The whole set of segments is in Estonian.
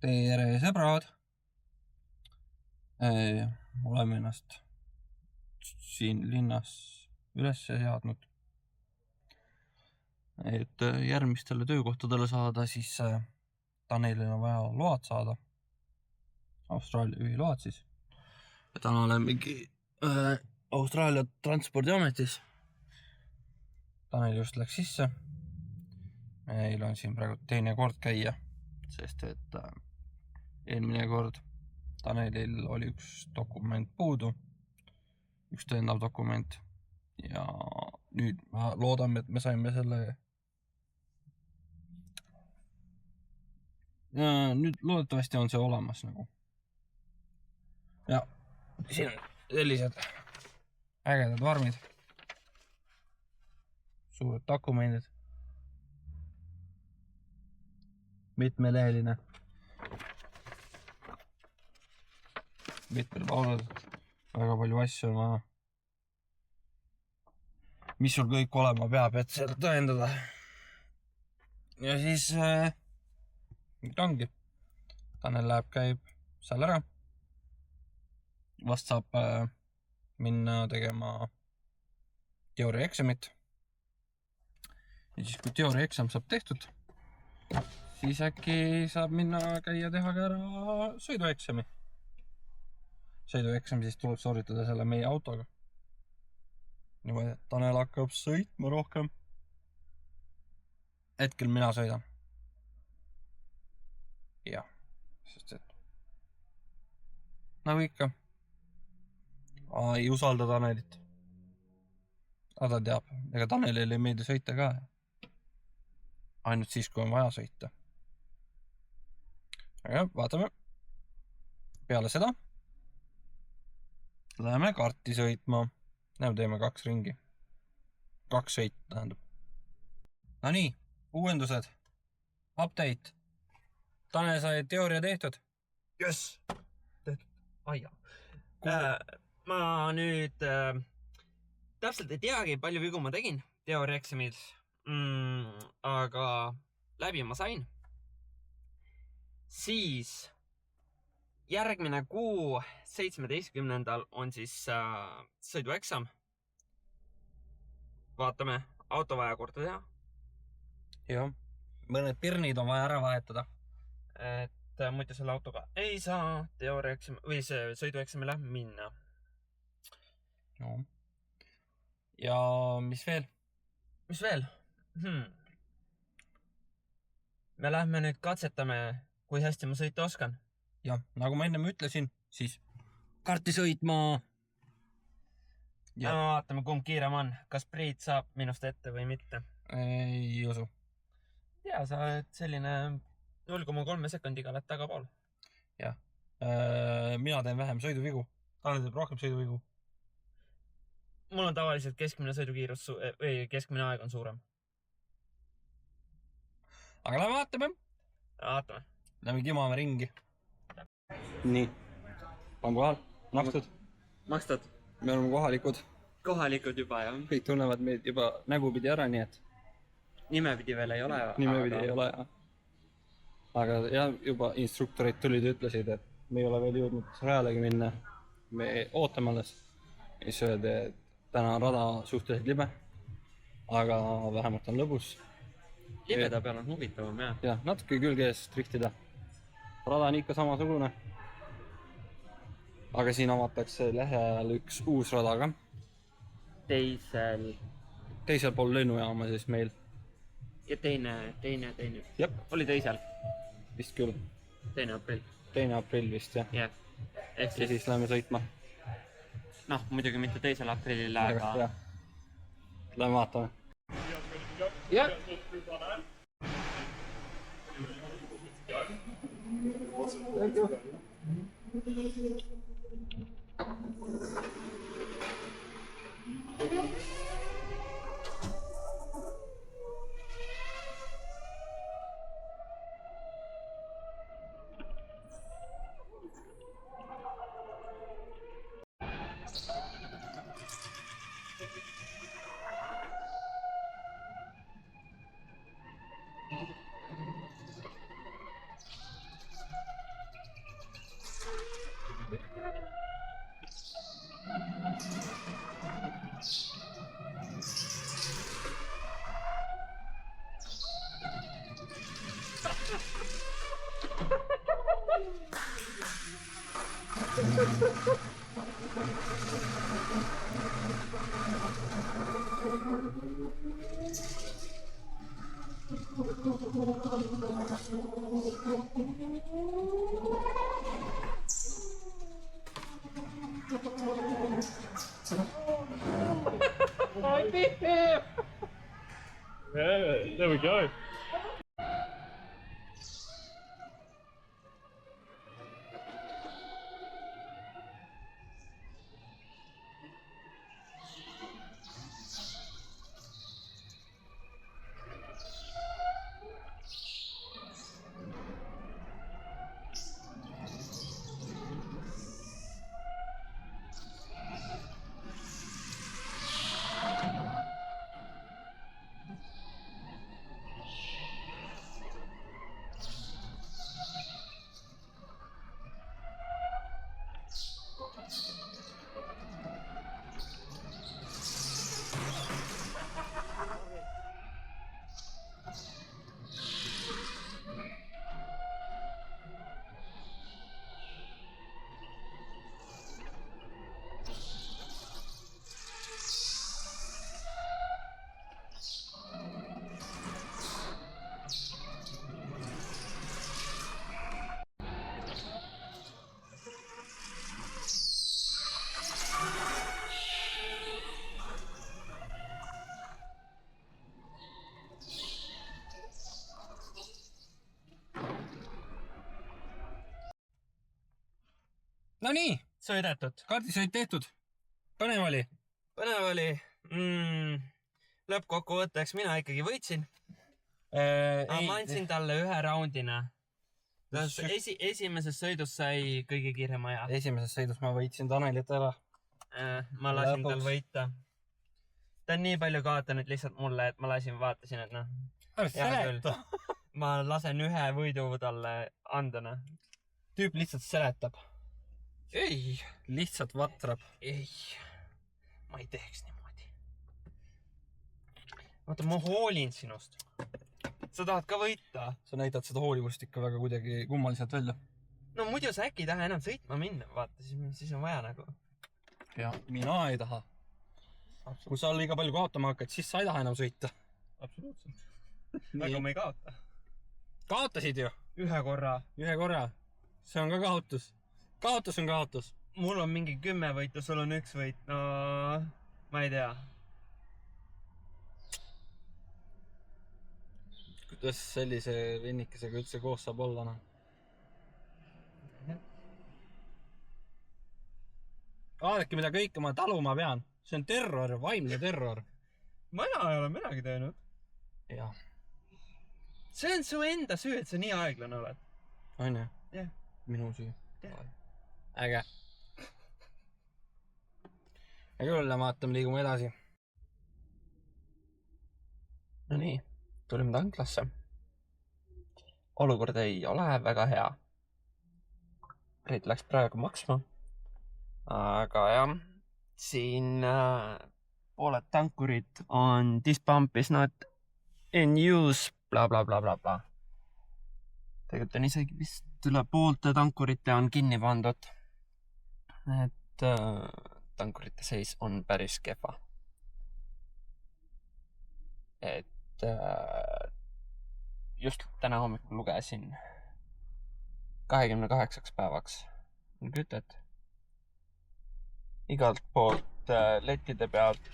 Tere sõbrad! Oleme ennast siin linnas üles seadnud, et järgmistele töökohtadele saada, siis Tanelil on vaja load saada, Austraalia juhi load siis. Ja täna olemegi Austraalia transpordiametis. Tanel just läks sisse. Meil on siin praegu teine kord käia, sest et eelmine kord Tanelil oli üks dokument puudu, üks tõendav dokument, ja nüüd ma loodame, et me saime selle. Nüüd loodetavasti on see olemas nagu. Ja siin on sellised ägedad vormid, suured dokumendid, mitmeleheline, mitmel poolel, väga palju asju on vaja. Mis sul kõik olema peab, et seda tõendada. Ja siis nüüd ongi. Tanel läheb, käib seal ära. Vast saab minna tegema teooriaeksamit. Ja siis kui teooriaeksam saab tehtud, siis äkki saab minna käia teha ka ära sõidueksami. Sõidueksami siis tuleb sooritada selle meie autoga. Niimoodi, et Tanel hakkab sõitma rohkem. Hetkel mina sõidan. Jah, sest et nagu ikka. Ei usalda Tanelit. Aga ta teab, ega Tanelile ei meeldi sõita ka. Ainult siis, kui on vaja sõita. Aga vaatame. Peale seda läheme karti sõitma. Näeme, teeme 2 ringi. 2 sõit tähendab. No nii, uuendused. Update. Tanel sai teooria tehtud. Yes! Tehtud. Aia. Ma nüüd täpselt ei teagi, palju vigu ma tegin teooriaeksamil, aga läbi ma sain. Siis järgmine kuu 17. on siis sõidueksam. Vaatame, auto vaja korda teha. Jah, mõned pirnid on vaja ära vahetada. Et muidu selle autoga ei saa teooriaeksam või see sõidueksamile minna. No. Ja mis veel? Mis veel? Me lähme nüüd katsetame, kui hästi ma sõita oskan. Ja, nagu ma ennem ütlesin, siis karti sõitma. Ja vaatame, kumb kiirem on. Kas Priit saab minust ette või mitte? Ei usu. Ja, sa oled selline 0,3 sekundiga oled tagapool. Jah. Mina teen vähem sõiduvigu. Tanel teeb rohkem sõiduvigu. Mul on tavaliselt keskmine sõidukiirus või keskmine aeg on suurem. Aga lähme vaatame. Vaatame. Lähme kimame ringi. Nii. On kohal? Makstud? Makstud. Me oleme kohalikud. Kohalikud juba, jah. Kõik tunnevad meid juba nägupidi ära, nii et nimepidi veel ei ole. Nimepidi ei ole, jah. Aga jah, juba instruktorid tulid ja ütlesid, et me ei ole veel jõudnud rajalegi minna. Me ootame alles. Siis öeldi, et täna on rada suhteliselt libe, aga vähemalt on lõbus. Libeda peal on huvitavam, jah. Jah, natuke külge ees triktida. Rada on ikka samasugune. Aga siin avatakse lähiajal üks uus rada ka. Teisel pool lennujaama siis meil. Ja teine. Jep. Oli teisel? Vist küll. 2. aprill. 2. aprill vist, jah. Jah. Ja siis läheme sõitma. Noh, muidugi mitte 2. aprillil, aga... Jah. Lähme vaatame. Jah. Thank you. Yeah, there we go. No nii, Sõidetud. kaardisõit tehtud. Põnev oli. Põnev oli. Lõppkokkuvõtteks mina ikkagi võitsin. Aga ma andsin talle 1 raundina. Esimeses sõidus sai kõige kiirem aja. Esimeses sõidus ma võitsin Tanelit ära. Ma lasin tal võita. Ta on nii palju kaotanud lihtsalt mulle, et ma vaatasin, et noh. Seleta. Ma lasen 1 võidu talle anda. Tüüp lihtsalt seletab. Ei. Lihtsalt vatrab. Ei. Ma ei teeks niimoodi. Vaata, ma hoolin sinust. Sa tahad ka võita. Sa näitad seda hoolivust ikka väga kuidagi kummaliselt välja. No muidu sa äkki ei taha enam sõitma minna. Vaata, siis on vaja nagu. Ja mina ei taha. Kui sa liiga palju kaotama hakkad, siis sa ei taha enam sõita. Absoluutselt. Aga me ei kaota. Kaotasid ju. 1 korra. 1 korra. See on ka kaotus. Kaotus on kaotus. Mul on mingi 10 võitu, sul on 1 võit. No, ma ei tea. Kuidas sellise vennikesega üldse koos saab olla? No? Vaadake, mida kõike ma taluma pean. See on terror, vaimne terror. Mina ei ole midagi teinud. Jah. See on su enda süü, et sa nii aeglane oled. On ju? Jah. Minu süü. Jah. Äge. Ja küll, vaatame, liigume edasi. No nii, tulime tanklasse. Olukord ei ole väga hea. Reit läks praegu maksma. Aga jah, siin pooled tankurid on this pump is not in use, bla bla bla bla bla. Tegelikult on isegi vist üle poolte tankurite on kinni pandud. Et tankurite seis on päris kehva. Et just täna hommikul lugesin 28 päevaks kütet. Igalt poolt lettide pealt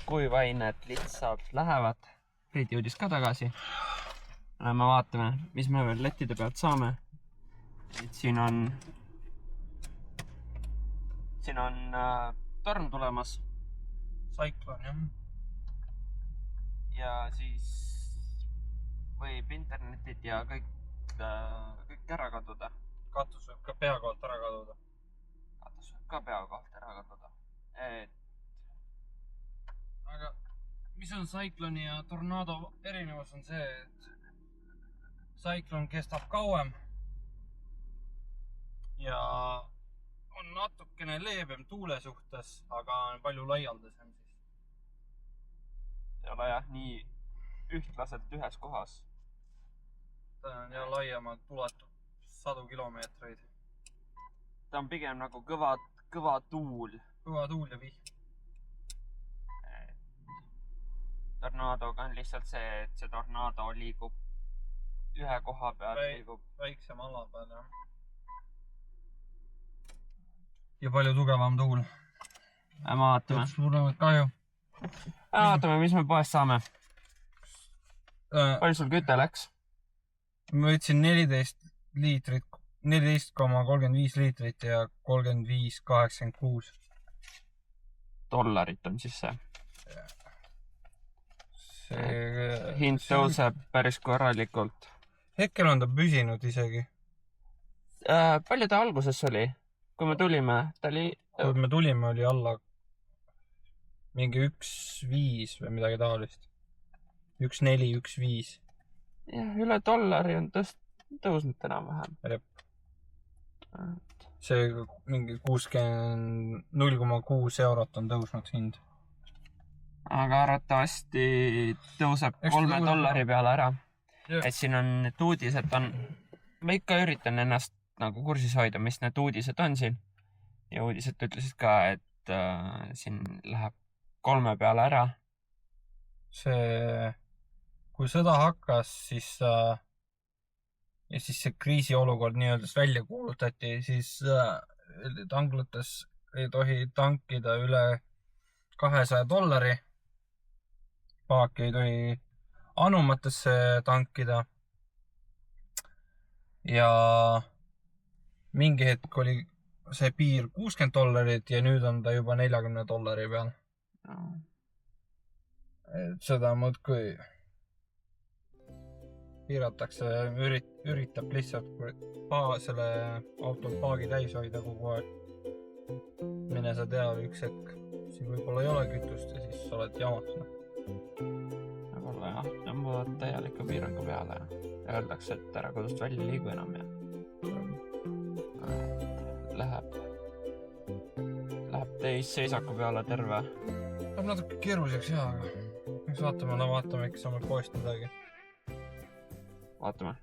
kuivainet lihtsalt lähevad. Reit jõudis ka tagasi. Me vaatame, mis me veel lettide pealt saame. Siin on torm tulemas. Cyclone, jah. Ja siis võib internetit ja kõik ära kaduda. Katus võib ka pea kohalt ära kaduda. Katus võib ka pea kohalt ära kaduda. Aga mis on Cyclone ja Tornado erinevus on see, et Cyclone kestab kauem ja on natukene leebem tuule suhtes, aga on palju laialdasem siis. Ei ole jah, nii ühtlaselt ühes kohas. Ta on ja laiemalt ulatub 100 kilomeetreid. ta on pigem nagu kõva tuul. Kõva tuul ja vihm. Tornaadoga on lihtsalt see, et see tornaado liigub ühe koha peal, liigub väiksema ala peal, jah. Ja palju tugevam tuul. Vaatame. Suuremat kahju. Vaatame, mis me poest saame. Palju sul küte läks? Ma võtsin 14,35 liitrit ja 35,86. $. On siis see. Hind tõuseb päris korralikult. Hetkel on ta püsinud isegi. Palju ta alguses oli? Kui me tulime, ta oli... Kui me tulime, oli alla mingi 1,5 või midagi taolist. 1,4, 1,5. Jah, üle $. On tõusnud täna vähem. See mingi 0,6 eurot on tõusnud hind. Aga arvatavasti tõuseb $3 peale ära. Et siin on need uudised on... Ma ikka üritan ennast nagu kursis hoida, mis need uudised on siin. Ja uudised ütlesid ka, et siin läheb 3 peale ära. Kui sõda hakkas, siis see kriisiolukord nii-öeldes välja kuulutati, siis tanklates ei tohi tankida üle $200. Paaki ei tohi anumatesse tankida. Ja mingi hetk oli see piir $60 ja nüüd on ta juba $40 peal. Seda muudkui piiratakse, üritab lihtsalt selle autol paagi täis hoida kogu aeg. Mine sa tea, üks hetk siin võib-olla ei ole kütust ja siis sa oled jamaks. Võib-olla jah, tõmbavad täieliku piirangu peale ja öeldakse, et ära kodust välja liigu enam ja läheb teis seisaku peale terve. Läheb natuke keeruliseks jah, aga vaatame, ikka saame poest midagi. Vaatame.